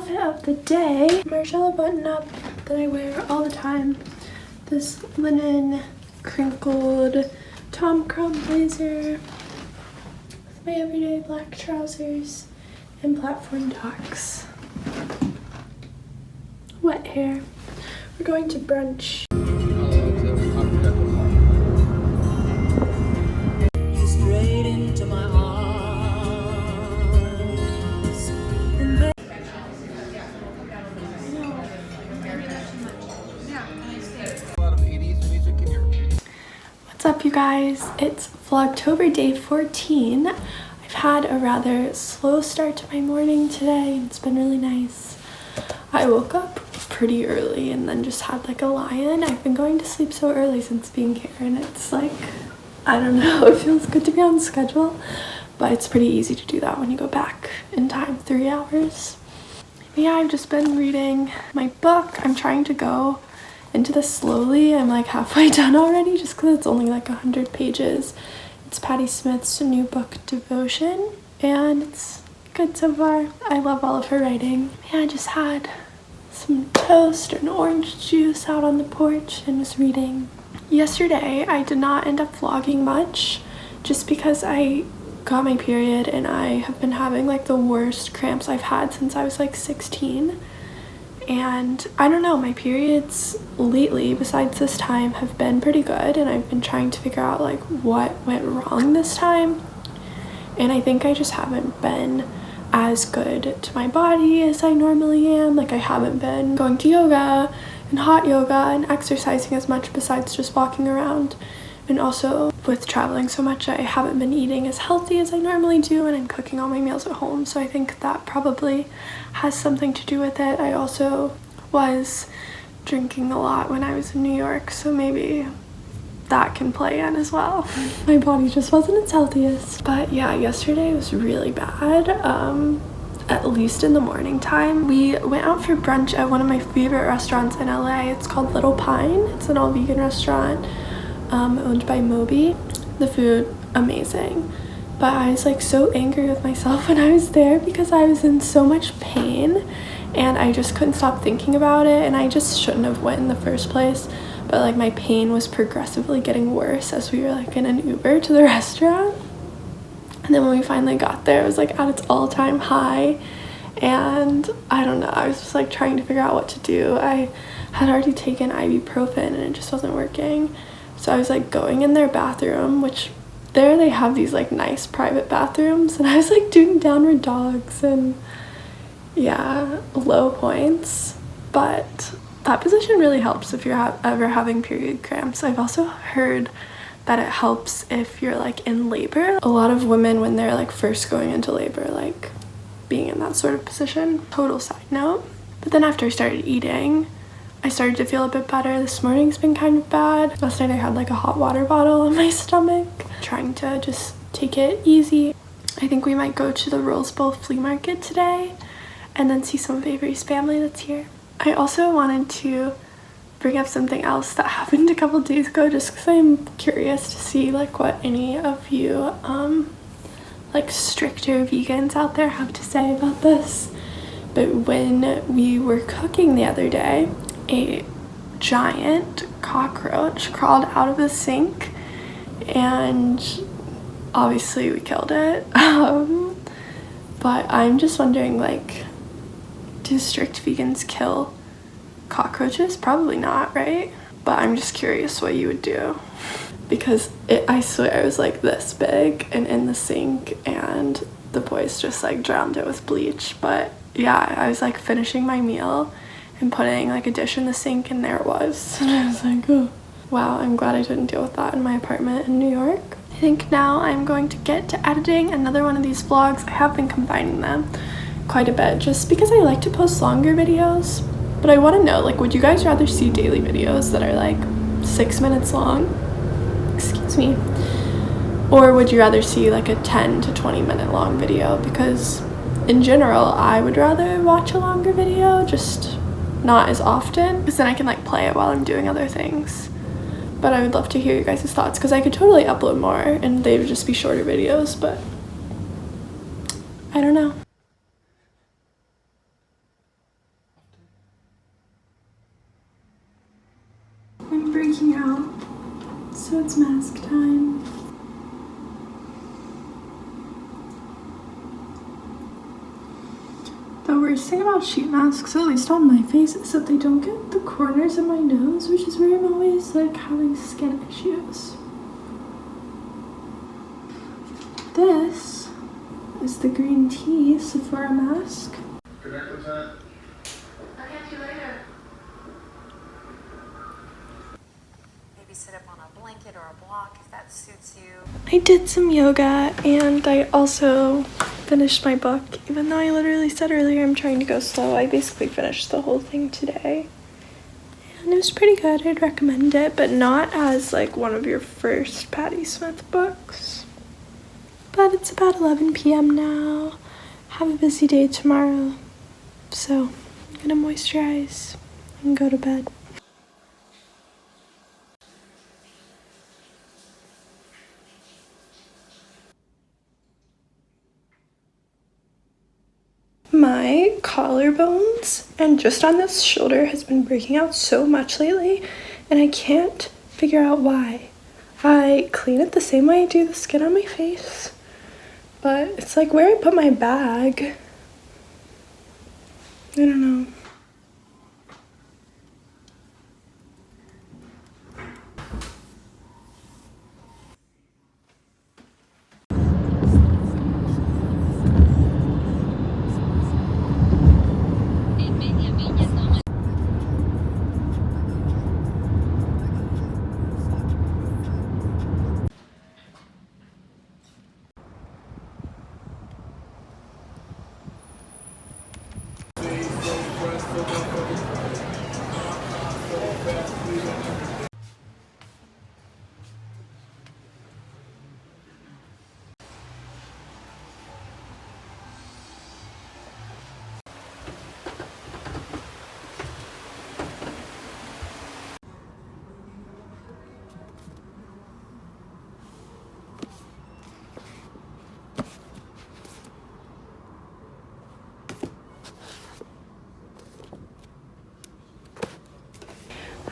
outfit of the day. Marshmallow button up that I wear all the time. This linen crinkled Tom Crumb blazer with my everyday black trousers and platform docks. Wet hair. We're going to brunch. Straight into my arms. What's up, you guys? It's vlogtober day 14. I've had a rather slow start to my morning today, and it's been really nice. I woke up pretty early and then just had like a lie-in. I've been going to sleep so early since being here, and it's like, I don't know, it feels good to be on schedule, but it's pretty easy to do that when you go back in time 3 hours. Yeah, I've just been reading my book. I'm trying to go into this slowly. I'm like halfway done already just because it's only like 100 pages. It's Patti Smith's new book, Devotion, and it's good so far. I love all of her writing. Yeah, I just had some toast and orange juice out on the porch and was reading. Yesterday, I did not end up vlogging much just because I got my period and I have been having like the worst cramps I've had since I was like 16. And I don't know, my periods lately, besides this time, have been pretty good, and I've been trying to figure out like what went wrong this time. And I think I just haven't been as good to my body as I normally am. Like, I haven't been going to yoga and hot yoga and exercising as much besides just walking around. And also with traveling so much, I haven't been eating as healthy as I normally do, and I'm cooking all my meals at home, so I think that probably has something to do with it. I also was drinking a lot when I was in New York, so maybe that can play in as well. My body just wasn't its healthiest. But yeah, yesterday was really bad, at least in the morning time. We went out for brunch at one of my favorite restaurants in LA. It's called Little Pine. It's an all-vegan restaurant owned by Moby. The food, amazing. But I was like so angry with myself when I was there because I was in so much pain and I just couldn't stop thinking about it, and I just shouldn't have went in the first place. But like my pain was progressively getting worse as we were like in an Uber to the restaurant. And then when we finally got there, it was like at its all-time high. And I don't know, I was just like trying to figure out what to do. I had already taken ibuprofen and it just wasn't working. So I was like going in their bathroom, which there they have these like nice private bathrooms. And I was like doing downward dogs and yeah, low points. But that position really helps if you're ever having period cramps. I've also heard that it helps if you're like in labor. A lot of women, when they're like first going into labor, like being in that sort of position. Total side note. But then after I started eating, I started to feel a bit better. This morning's been kind of bad. Last night I had like a hot water bottle on my stomach. Trying to just take it easy. I think we might go to the Rose Bowl flea market today and then see some of Avery's family that's here. I also wanted to bring up something else that happened a couple days ago just because I'm curious to see like what any of you like stricter vegans out there have to say about this. But when we were cooking the other day, a giant cockroach crawled out of the sink and obviously we killed it. But I'm just wondering, like, do strict vegans kill cockroaches? Probably not, right? But I'm just curious what you would do, because I swear it was like this big and in the sink, and the boys just like drowned it with bleach. But yeah, I was like finishing my meal and putting like a dish in the sink, and there it was. And I was like, oh wow, I'm glad I didn't deal with that in my apartment in New York. I think now I'm going to get to editing another one of these vlogs. I have been combining them quite a bit just because I like to post longer videos. But I want to know, like, would you guys rather see daily videos that are like 6 minutes long? Excuse me. Or would you rather see like a 10 to 20 minute long video? Because in general, I would rather watch a longer video, just not as often, because then I can like play it while I'm doing other things. But I would love to hear you guys' thoughts, because I could totally upload more and they would just be shorter videos, but I don't know. it's mask time. The worst thing about sheet masks, at least on my face, is that they don't get the corners of my nose, which is where I'm always like having skin issues. This is the green tea Sephora mask. Connect with that. I'll catch you later. Maybe sit up on a blanket or a block if that suits you. I did some yoga and I also finished my book, even though I literally said earlier I'm trying to go slow. I basically finished the whole thing today. And it was pretty good. I'd recommend it, but not as like one of your first Patti Smith books. But it's about 11 p.m. now. Have a busy day tomorrow. So I'm gonna moisturize and go to bed. My collarbones and just on this shoulder has been breaking out so much lately, and I can't figure out why. I clean it the same way I do the skin on my face, but it's like where I put my bag. I don't know.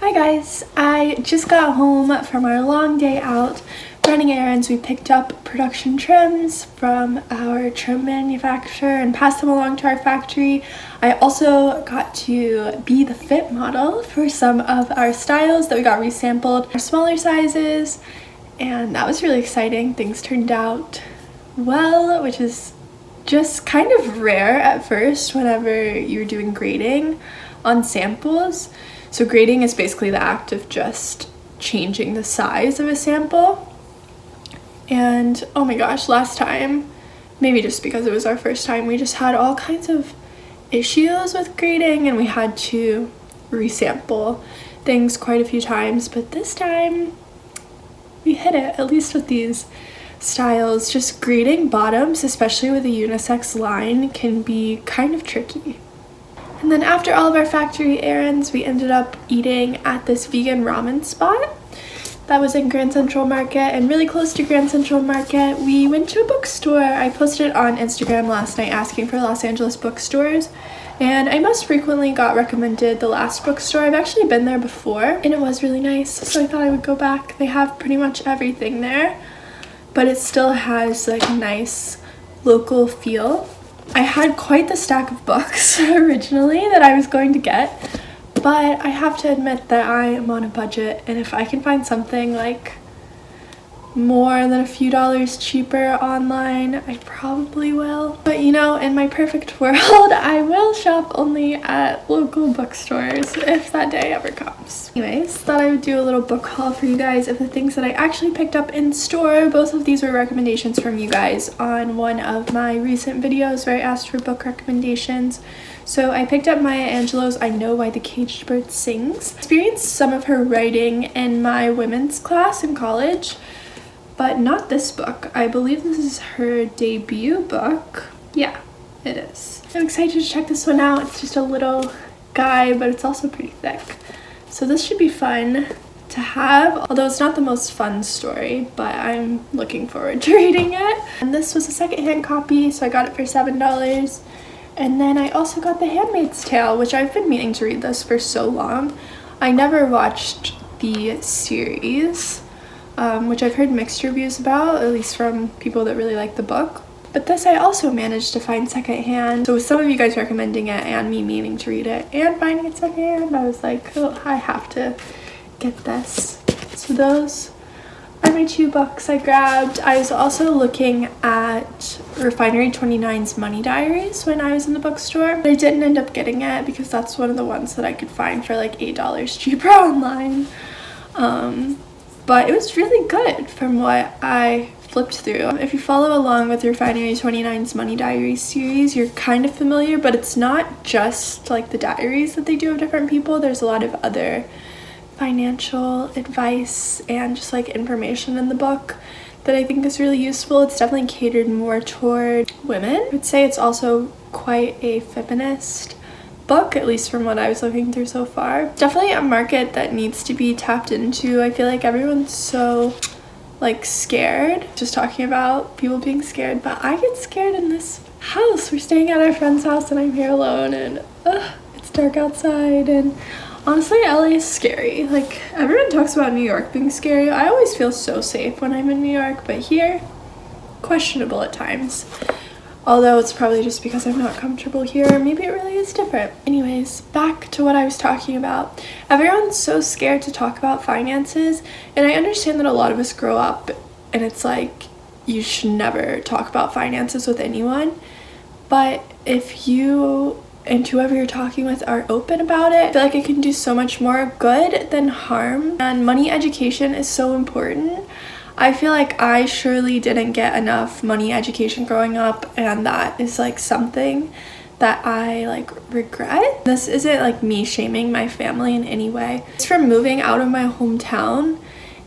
Hi guys, I just got home from our long day out running errands. We picked up production trims from our trim manufacturer and passed them along to our factory. I also got to be the fit model for some of our styles that we got resampled for smaller sizes, and that was really exciting. Things turned out well, which is just kind of rare at first whenever you're doing grading on samples. So grading is basically the act of just changing the size of a sample. And oh my gosh, last time, maybe just because it was our first time, we just had all kinds of issues with grading and we had to resample things quite a few times. But this time we hit it, at least with these styles. Just grading bottoms, especially with a unisex line, can be kind of tricky. And then after all of our factory errands, we ended up eating at this vegan ramen spot that was in Grand Central Market, and really close to Grand Central Market, we went to a bookstore. I posted on Instagram last night asking for Los Angeles bookstores, and I most frequently got recommended the last bookstore. I've actually been there before, and it was really nice, so I thought I would go back. They have pretty much everything there, but it still has like a nice local feel. I had quite the stack of books originally that I was going to get, but I have to admit that I am on a budget, and if I can find something like more than a few dollars cheaper online, I probably will. But you know, in my perfect world, I will shop only at local bookstores if that day ever comes. Anyways, thought I would do a little book haul for you guys of the things that I actually picked up in store. Both of these were recommendations from you guys on one of my recent videos where I asked for book recommendations. So I picked up Maya Angelou's I Know Why the Caged Bird Sings. Experienced some of her writing in my women's class in college, but not this book. I believe this is her debut book. Yeah, it is. I'm excited to check this one out. It's just a little guy, but it's also pretty thick. So this should be fun to have, although it's not the most fun story, but I'm looking forward to reading it. And this was a secondhand copy, so I got it for $7. And then I also got The Handmaid's Tale, which I've been meaning to read this for so long. I never watched the series, which I've heard mixed reviews about, at least from people that really like the book. But this I also managed to find secondhand. So with some of you guys recommending it and me meaning to read it and finding it secondhand, I was like, oh, I have to get this. So those are my 2 books I grabbed. I was also looking at Refinery 29's Money Diaries when I was in the bookstore. But I didn't end up getting it because that's one of the ones that I could find for like $8 cheaper online. But it was really good from what I flipped through. If you follow along with Refinery 29's Money Diaries series, you're kind of familiar, but it's not just like the diaries that they do of different people. There's a lot of other financial advice and just like information in the book that I think is really useful. It's definitely catered more toward women. I would say it's also quite a feminist book, at least from what I was looking through so far. Definitely a market that needs to be tapped into. I feel like everyone's so like scared, just talking about people being scared, but I get scared in this house. We're staying at our friend's house and I'm here alone, and it's dark outside, and honestly LA is scary. Like, everyone talks about New York being scary. I always feel so safe when I'm in New York, but here, questionable at times. Although it's probably just because I'm not comfortable here. Maybe it really is different. Anyways, back to what I was talking about. Everyone's so scared to talk about finances, and I understand that a lot of us grow up and it's like you should never talk about finances with anyone. But if you and whoever you're talking with are open about it, I feel like it can do so much more good than harm. And money education is so important. I feel like I surely didn't get enough money education growing up, and that is like something that I like regret. This isn't like me shaming my family in any way. It's from moving out of my hometown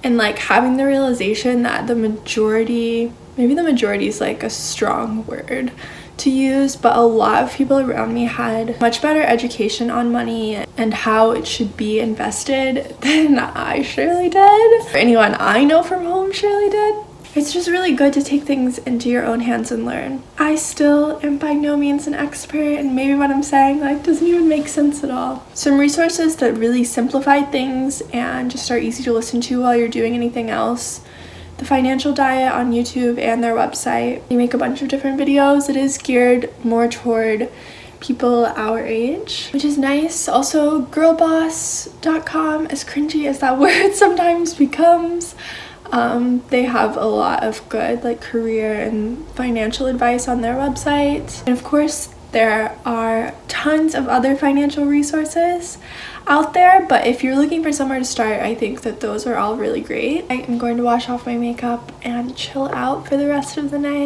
and like having the realization that the majority, maybe the majority is like a strong word to use, but a lot of people around me had much better education on money and how it should be invested than I surely did. Or anyone I know from home surely did. It's just really good to take things into your own hands and learn. I still am by no means an expert, and maybe what I'm saying like doesn't even make sense at all. Some resources that really simplify things and just are easy to listen to while you're doing anything else: The Financial Diet on YouTube and their website. They make a bunch of different videos. It is geared more toward people our age, which is nice. Also, girlboss.com, as cringy as that word sometimes becomes, they have a lot of good like career and financial advice on their website. And of course, there are tons of other financial resources out there, but if you're looking for somewhere to start, I think that those are all really great. I am going to wash off my makeup and chill out for the rest of the night.